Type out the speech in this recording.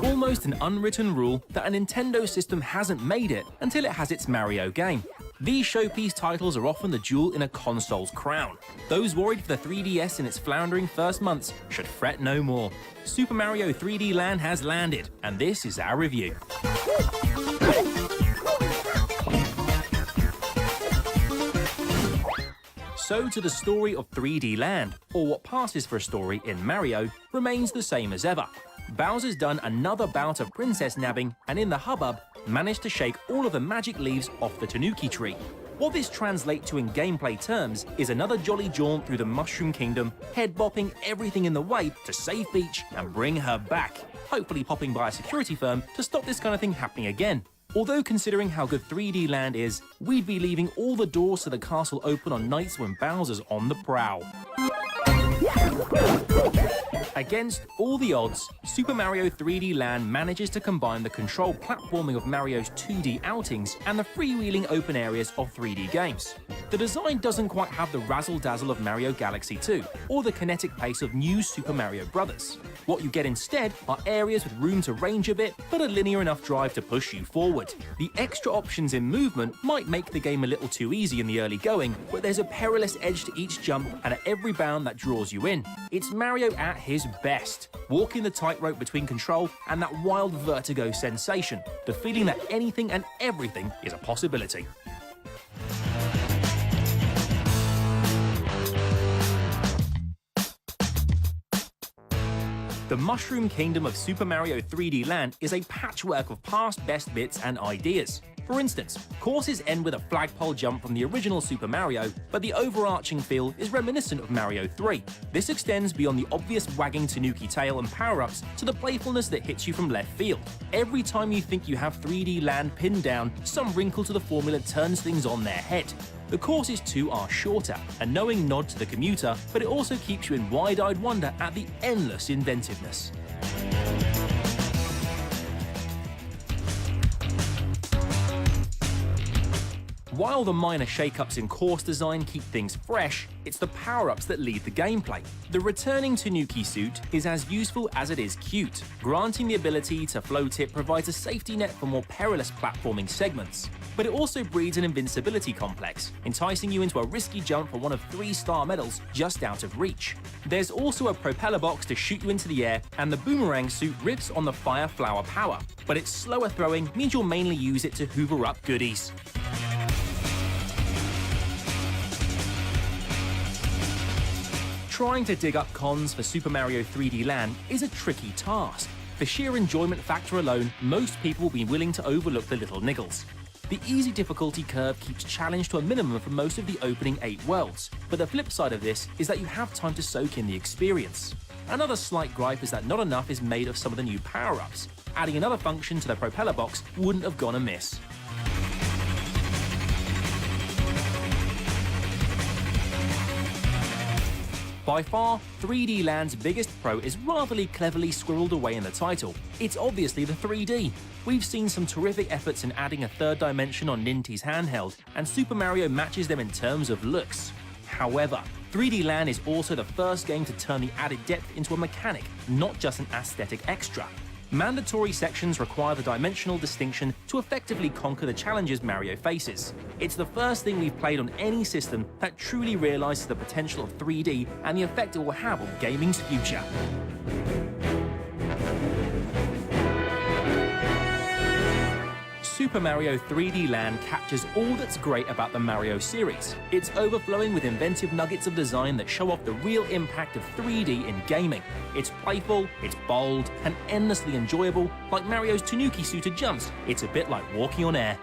almost an unwritten rule that a Nintendo system hasn't made it until it has its Mario game. These showpiece titles are often the jewel in a console's crown. Those worried for the 3DS in its floundering first months should fret no more. Super Mario 3D Land has landed, and this is our review. So to the story of 3D Land, or what passes for a story in Mario, remains the same as ever. Bowser's done another bout of princess nabbing, and in the hubbub, managed to shake all of the magic leaves off the Tanuki tree. What this translates to in gameplay terms is another jolly jaunt through the Mushroom Kingdom, head-bopping everything in the way to save Peach and bring her back, hopefully popping by a security firm to stop this kind of thing happening again. Although considering how good 3D Land is, we'd be leaving all the doors to the castle open on nights when Bowser's on the prowl. Against all the odds, Super Mario 3D Land manages to combine the controlled platforming of Mario's 2D outings and the freewheeling open areas of 3D games. The design doesn't quite have the razzle-dazzle of Mario Galaxy 2, or the kinetic pace of New Super Mario Bros. What you get instead are areas with room to range a bit, but a linear enough drive to push you forward. The extra options in movement might make the game a little too easy in the early going, but there's a perilous edge to each jump and at every bound that draws you in. It's Mario at his best, walking the tightrope between control and that wild vertigo sensation, the feeling that anything and everything is a possibility. The Mushroom Kingdom of Super Mario 3D Land is a patchwork of past best bits and ideas. For instance, courses end with a flagpole jump from the original Super Mario, but the overarching feel is reminiscent of Mario 3. This extends beyond the obvious wagging Tanuki tail and power-ups to the playfulness that hits you from left field. Every time you think you have 3D Land pinned down, some wrinkle to the formula turns things on their head. The courses too are shorter, a knowing nod to the commuter, but it also keeps you in wide-eyed wonder at the endless inventiveness. While the minor shake-ups in course design keep things fresh, it's the power-ups that lead the gameplay. The returning Tanuki suit is as useful as it is cute. Granting the ability to float it provides a safety net for more perilous platforming segments. But it also breeds an invincibility complex, enticing you into a risky jump for one of 3-star medals just out of reach. There's also a propeller box to shoot you into the air, and the boomerang suit riffs on the fire flower power, but its slower throwing means you'll mainly use it to hoover up goodies. Trying to dig up cons for Super Mario 3D Land is a tricky task. For sheer enjoyment factor alone, most people will be willing to overlook the little niggles. The easy difficulty curve keeps challenge to a minimum for most of the opening 8 worlds, but the flip side of this is that you have time to soak in the experience. Another slight gripe is that not enough is made of some of the new power-ups. Adding another function to the propeller box wouldn't have gone amiss. By far, 3D Land's biggest pro is rather cleverly squirreled away in the title. It's obviously the 3D. We've seen some terrific efforts in adding a third dimension on Nintendo's handheld, and Super Mario matches them in terms of looks. However, 3D Land is also the first game to turn the added depth into a mechanic, not just an aesthetic extra. Mandatory sections require the dimensional distinction to effectively conquer the challenges Mario faces. It's the first thing we've played on any system that truly realizes the potential of 3D and the effect it will have on gaming's future. Super Mario 3D Land captures all that's great about the Mario series. It's overflowing with inventive nuggets of design that show off the real impact of 3D in gaming. It's playful, it's bold, and endlessly enjoyable. Like Mario's Tanuki suited jumps, it's a bit like walking on air.